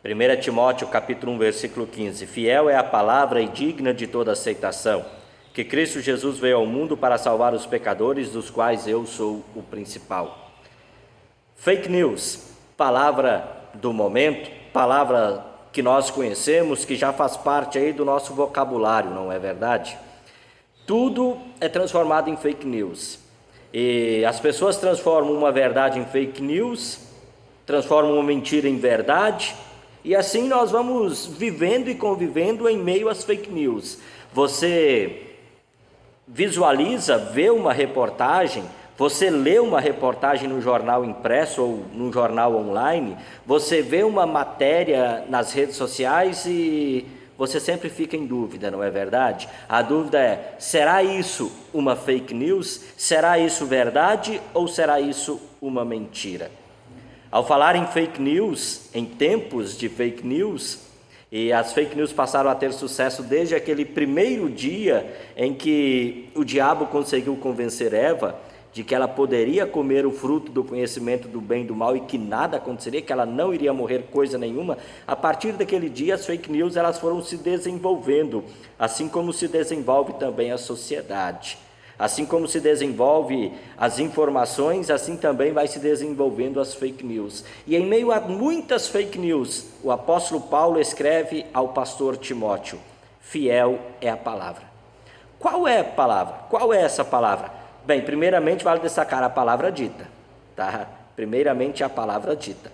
1 Timóteo capítulo 1, versículo 15. Fiel é a palavra e digna de toda aceitação, que Cristo Jesus veio ao mundo para salvar os pecadores, dos quais eu sou o principal. Fake news, palavra do momento, palavra que nós conhecemos, que já faz parte aí do nosso vocabulário, não é verdade? Tudo é transformado em fake news. E as pessoas transformam uma verdade em fake news, transformam uma mentira em verdade, e assim nós vamos vivendo e convivendo em meio às fake news. Você visualiza, vê uma reportagem, você lê uma reportagem no jornal impresso ou no jornal online, você vê uma matéria nas redes sociais e você sempre fica em dúvida, não é verdade? A dúvida é, será isso uma fake news? Será isso verdade ou será isso uma mentira? Ao falar em fake news, em tempos de fake news, e as fake news passaram a ter sucesso desde aquele primeiro dia em que o diabo conseguiu convencer Eva de que ela poderia comer o fruto do conhecimento do bem e do mal e que nada aconteceria, que ela não iria morrer coisa nenhuma. A partir daquele dia as fake news elas foram se desenvolvendo, assim como se desenvolve também a sociedade. Assim como se desenvolve as informações, assim também vai se desenvolvendo as fake news. E em meio a muitas fake news, o apóstolo Paulo escreve ao pastor Timóteo: fiel é a palavra. Qual é a palavra? Qual é essa palavra? Bem, primeiramente vale destacar a palavra dita, tá? Primeiramente a palavra dita.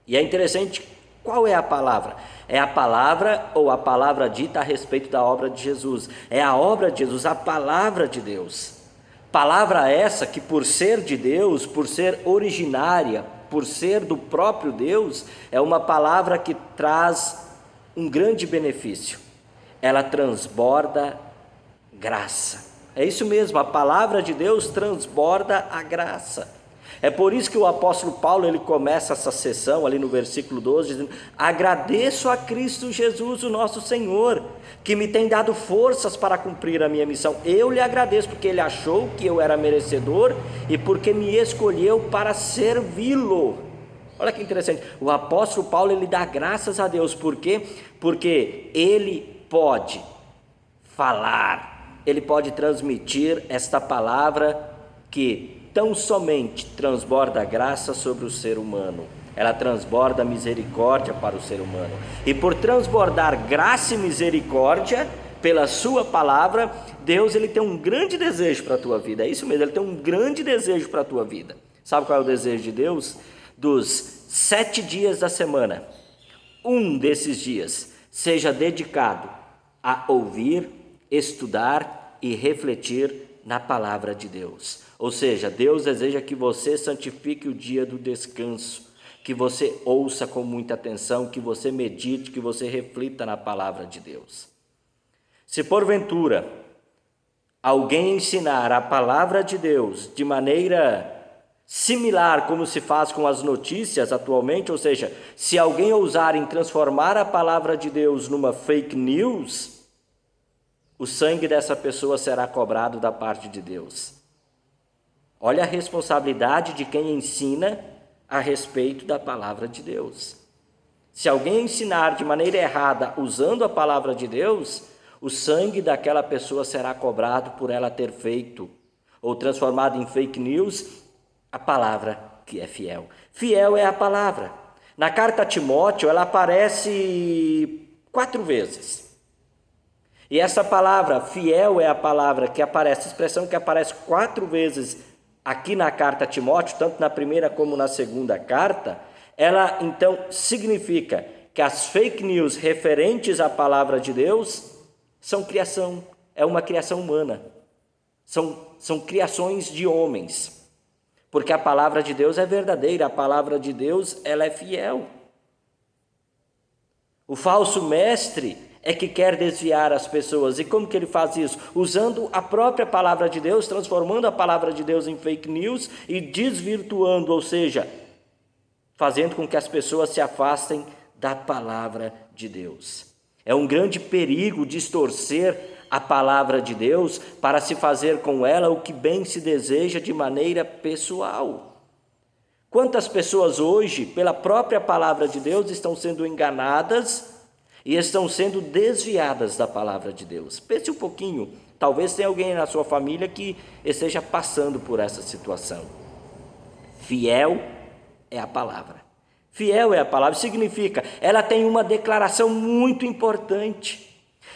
E é interessante, qual é a palavra? É a palavra ou a palavra dita a respeito da obra de Jesus. É a obra de Jesus, a palavra de Deus. Palavra essa que, por ser de Deus, por ser originária, por ser do próprio Deus, é uma palavra que traz um grande benefício. Ela transborda graça. É isso mesmo, a palavra de Deus transborda a graça. É por isso que o apóstolo Paulo ele começa essa sessão ali no versículo 12 dizendo: agradeço a Cristo Jesus o nosso Senhor, que me tem dado forças para cumprir a minha missão. Eu lhe agradeço porque ele achou que eu era merecedor e porque me escolheu para servi-lo. Olha que interessante, o apóstolo Paulo ele dá graças a Deus. Por quê? Porque ele pode falar, ele pode transmitir esta palavra que tão somente transborda graça sobre o ser humano. Ela transborda misericórdia para o ser humano. E por transbordar graça e misericórdia pela sua palavra, Deus ele tem um grande desejo para a tua vida. É isso mesmo, ele tem um grande desejo para a tua vida. Sabe qual é o desejo de Deus? Dos 7 dias da semana, um desses dias seja dedicado a ouvir, estudar e refletir na palavra de Deus. Ou seja, Deus deseja que você santifique o dia do descanso, que você ouça com muita atenção, que você medite, que você reflita na palavra de Deus. Se porventura alguém ensinar a palavra de Deus de maneira similar como se faz com as notícias atualmente, ou seja, se alguém ousar em transformar a palavra de Deus numa fake news, o sangue dessa pessoa será cobrado da parte de Deus. Olha a responsabilidade de quem ensina a respeito da palavra de Deus. Se alguém ensinar de maneira errada usando a palavra de Deus, o sangue daquela pessoa será cobrado por ela ter feito ou transformado em fake news a palavra que é fiel. Fiel é a palavra. Na carta a Timóteo ela aparece 4 vezes. E essa palavra, fiel, é a palavra que aparece, a expressão que aparece 4 vezes aqui na carta a Timóteo, tanto na primeira como na segunda carta. Ela então significa que as fake news referentes à palavra de Deus são criação, é uma criação humana, são criações de homens, porque a palavra de Deus é verdadeira, a palavra de Deus ela é fiel. O falso mestre é que quer desviar as pessoas. E como que ele faz isso? Usando a própria palavra de Deus, transformando a palavra de Deus em fake news e desvirtuando, ou seja, fazendo com que as pessoas se afastem da palavra de Deus. É um grande perigo distorcer a palavra de Deus para se fazer com ela o que bem se deseja de maneira pessoal. Quantas pessoas hoje, pela própria palavra de Deus, estão sendo enganadas e estão sendo desviadas da palavra de Deus? Pense um pouquinho, talvez tenha alguém na sua família que esteja passando por essa situação. Fiel é a palavra. Fiel é a palavra, significa, ela tem uma declaração muito importante.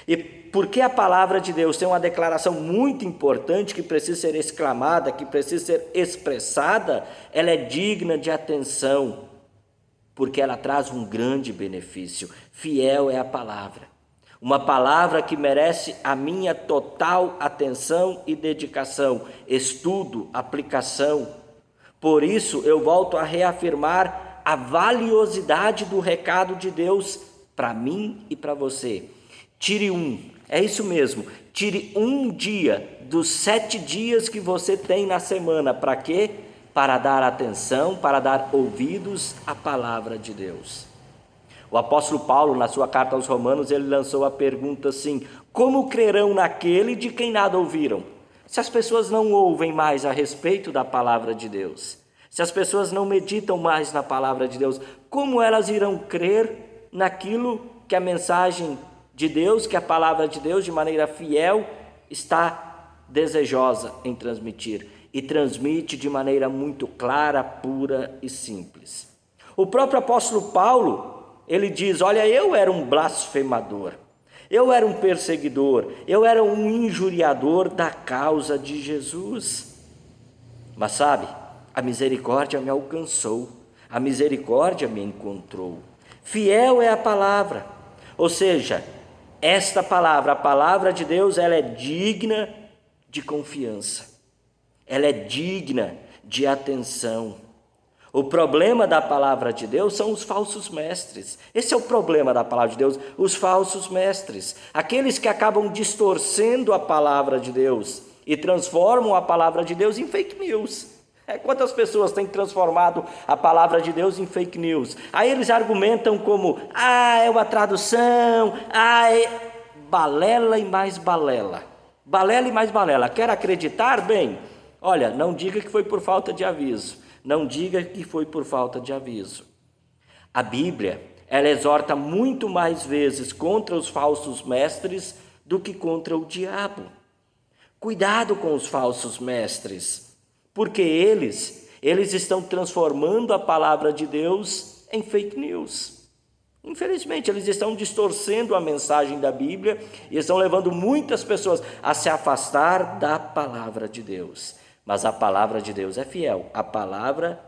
E porque a palavra de Deus tem uma declaração muito importante, que precisa ser exclamada, que precisa ser expressada, ela é digna de atenção, porque ela traz um grande benefício. Fiel é a palavra. Uma palavra que merece a minha total atenção e dedicação, estudo, aplicação. Por isso, eu volto a reafirmar a valiosidade do recado de Deus para mim e para você. Tire é isso mesmo, tire um dia dos 7 dias que você tem na semana. Para quê? Para dar atenção, para dar ouvidos à palavra de Deus. O apóstolo Paulo, na sua carta aos Romanos, ele lançou a pergunta assim: como crerão naquele de quem nada ouviram? Se as pessoas não ouvem mais a respeito da palavra de Deus, se as pessoas não meditam mais na palavra de Deus, como elas irão crer naquilo que a mensagem de Deus, que a palavra de Deus, de maneira fiel, está desejosa em transmitir? E transmite de maneira muito clara, pura e simples. O próprio apóstolo Paulo, ele diz: olha, eu era um blasfemador, eu era um perseguidor, eu era um injuriador da causa de Jesus. Mas sabe, a misericórdia me alcançou, a misericórdia me encontrou. Fiel é a palavra, ou seja, esta palavra, a palavra de Deus, ela é digna de confiança, ela é digna de atenção. O problema da palavra de Deus são os falsos mestres. Esse é o problema da palavra de Deus, os falsos mestres, aqueles que acabam distorcendo a palavra de Deus e transformam a palavra de Deus em fake news. Quantas pessoas têm transformado a palavra de Deus em fake news? Aí eles argumentam como: é uma tradução, é balela e mais balela. Balela e mais balela. Quer acreditar? Bem, olha, não diga que foi por falta de aviso. Não diga que foi por falta de aviso. A Bíblia, ela exorta muito mais vezes contra os falsos mestres do que contra o diabo. Cuidado com os falsos mestres, porque eles estão transformando a palavra de Deus em fake news. Infelizmente, eles estão distorcendo a mensagem da Bíblia e estão levando muitas pessoas a se afastar da palavra de Deus. Mas a palavra de Deus é fiel, a palavra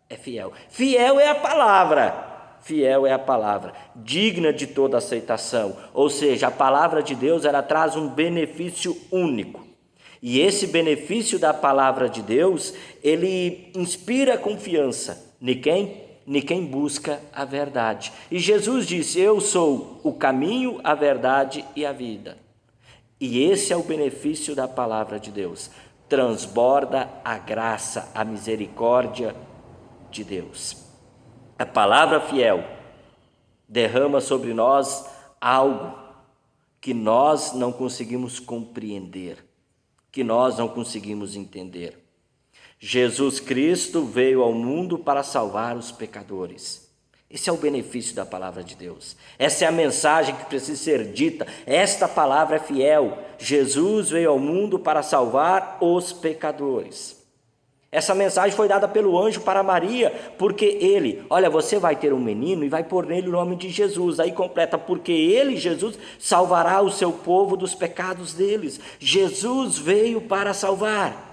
é fiel. Fiel é a palavra, fiel é a palavra, digna de toda aceitação. Ou seja, a palavra de Deus, ela traz um benefício único. E esse benefício da palavra de Deus, ele inspira confiança em quem busca a verdade. E Jesus disse: eu sou o caminho, a verdade e a vida. E esse é o benefício da palavra de Deus. Transborda a graça, a misericórdia de Deus. A palavra fiel derrama sobre nós algo que nós não conseguimos compreender, que nós não conseguimos entender. Jesus Cristo veio ao mundo para salvar os pecadores. Esse é o benefício da palavra de Deus. Essa é a mensagem que precisa ser dita. Esta palavra é fiel. Jesus veio ao mundo para salvar os pecadores. Essa mensagem foi dada pelo anjo para Maria, porque ele, olha, você vai ter um menino e vai pôr nele o nome de Jesus. Aí completa: porque ele, Jesus, salvará o seu povo dos pecados deles. Jesus veio para salvar.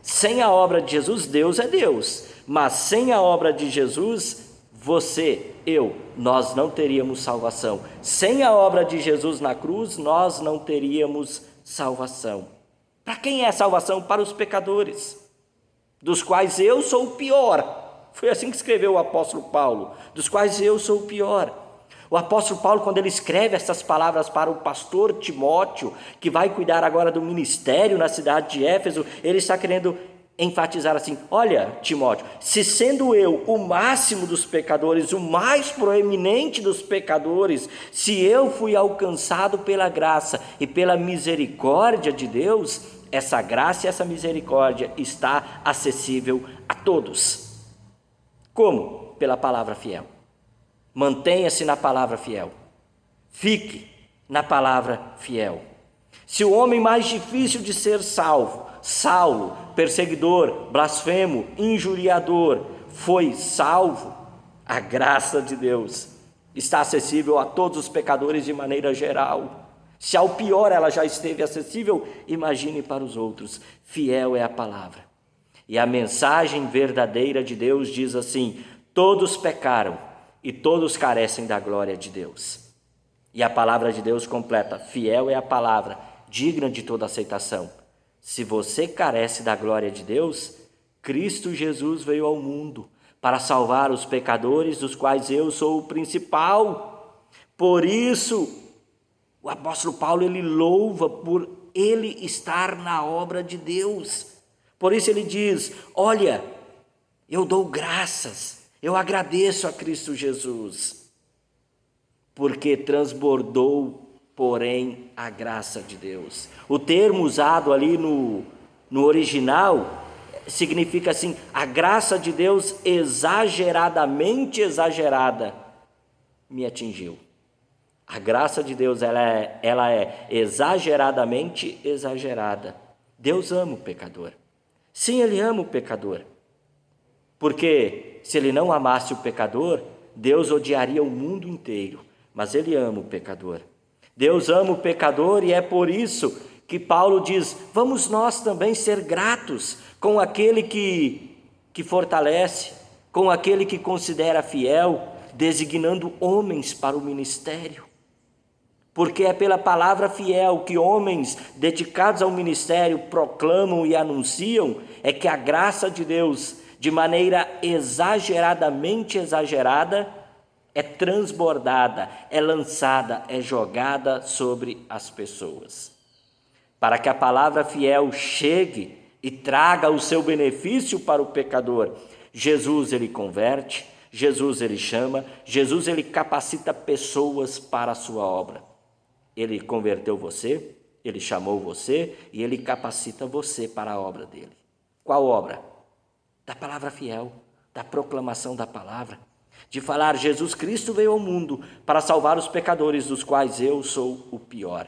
Sem a obra de Jesus, Deus é Deus. Mas sem a obra de Jesus, você, nós não teríamos salvação. Sem a obra de Jesus na cruz, nós não teríamos salvação. Para quem é a salvação? Para os pecadores, dos quais eu sou o pior. Foi assim que escreveu o apóstolo Paulo, dos quais eu sou o pior. O apóstolo Paulo, quando ele escreve essas palavras para o pastor Timóteo, que vai cuidar agora do ministério na cidade de Éfeso, ele está querendo enfatizar assim: olha, Timóteo, se sendo eu o máximo dos pecadores, o mais proeminente dos pecadores, se eu fui alcançado pela graça e pela misericórdia de Deus, essa graça e essa misericórdia está acessível a todos. Como? Pela palavra fiel. Mantenha-se na palavra fiel. Fique na palavra fiel. Se o homem mais difícil de ser salvo, Saulo, perseguidor, blasfemo, injuriador, foi salvo, a graça de Deus está acessível a todos os pecadores de maneira geral. Se ao pior ela já esteve acessível, imagine para os outros. Fiel é a palavra. E a mensagem verdadeira de Deus diz assim: todos pecaram e todos carecem da glória de Deus. E a palavra de Deus completa: fiel é a palavra, digna de toda aceitação. Se você carece da glória de Deus, Cristo Jesus veio ao mundo para salvar os pecadores, dos quais eu sou o principal. Por isso, o apóstolo Paulo, ele louva por ele estar na obra de Deus. Por isso ele diz: olha, eu dou graças, eu agradeço a Cristo Jesus, porque transbordou, porém, a graça de Deus. O termo usado ali no original significa assim: a graça de Deus exageradamente exagerada me atingiu. A graça de Deus ela é exageradamente exagerada. Deus ama o pecador. Sim, Ele ama o pecador. Porque se Ele não amasse o pecador, Deus odiaria o mundo inteiro. Mas Ele ama o pecador. Deus ama o pecador e é por isso que Paulo diz: vamos nós também ser gratos com aquele que fortalece, com aquele que considera fiel, designando homens para o ministério. Porque é pela palavra fiel que homens dedicados ao ministério proclamam e anunciam, é que a graça de Deus, de maneira exageradamente exagerada, é transbordada, é lançada, é jogada sobre as pessoas. Para que a palavra fiel chegue e traga o seu benefício para o pecador, Jesus ele converte, Jesus ele chama, Jesus ele capacita pessoas para a sua obra. Ele converteu você, ele chamou você e ele capacita você para a obra dele. Qual obra? Da palavra fiel, da proclamação da palavra, de falar: Jesus Cristo veio ao mundo para salvar os pecadores, dos quais eu sou o pior.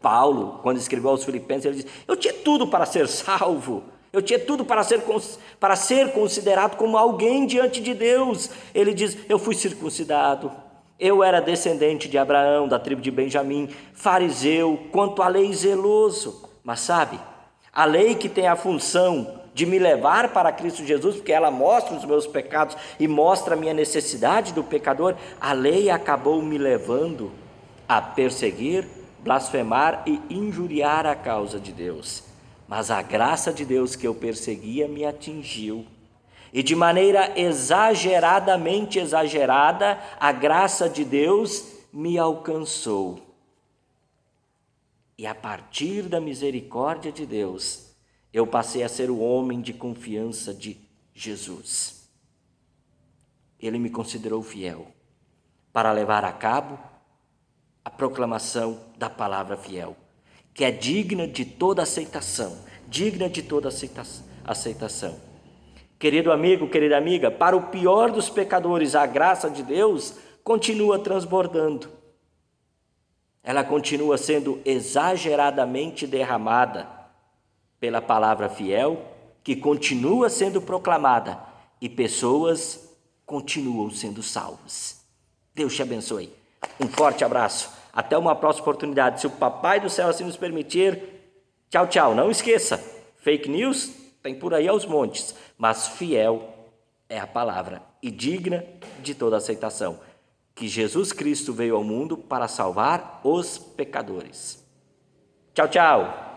Paulo, quando escreveu aos Filipenses, ele diz: eu tinha tudo para ser salvo, eu tinha tudo para ser considerado como alguém diante de Deus. Ele diz: eu fui circuncidado, eu era descendente de Abraão, da tribo de Benjamim, fariseu, quanto à lei zeloso. Mas sabe, a lei que tem a função de me levar para Cristo Jesus, porque ela mostra os meus pecados e mostra a minha necessidade do pecador, a lei acabou me levando a perseguir, blasfemar e injuriar a causa de Deus. Mas a graça de Deus que eu perseguia me atingiu. E de maneira exageradamente exagerada, a graça de Deus me alcançou. E a partir da misericórdia de Deus, eu passei a ser o homem de confiança de Jesus. Ele me considerou fiel para levar a cabo a proclamação da palavra fiel, que é digna de toda aceitação, digna de toda aceitação. Querido amigo, querida amiga, para o pior dos pecadores, a graça de Deus continua transbordando. Ela continua sendo exageradamente derramada pela palavra fiel, que continua sendo proclamada e pessoas continuam sendo salvas. Deus te abençoe. Um forte abraço. Até uma próxima oportunidade. Se o Papai do Céu assim nos permitir. Tchau, tchau. Não esqueça, fake news tem por aí aos montes, mas fiel é a palavra e digna de toda aceitação. Que Jesus Cristo veio ao mundo para salvar os pecadores. Tchau, tchau.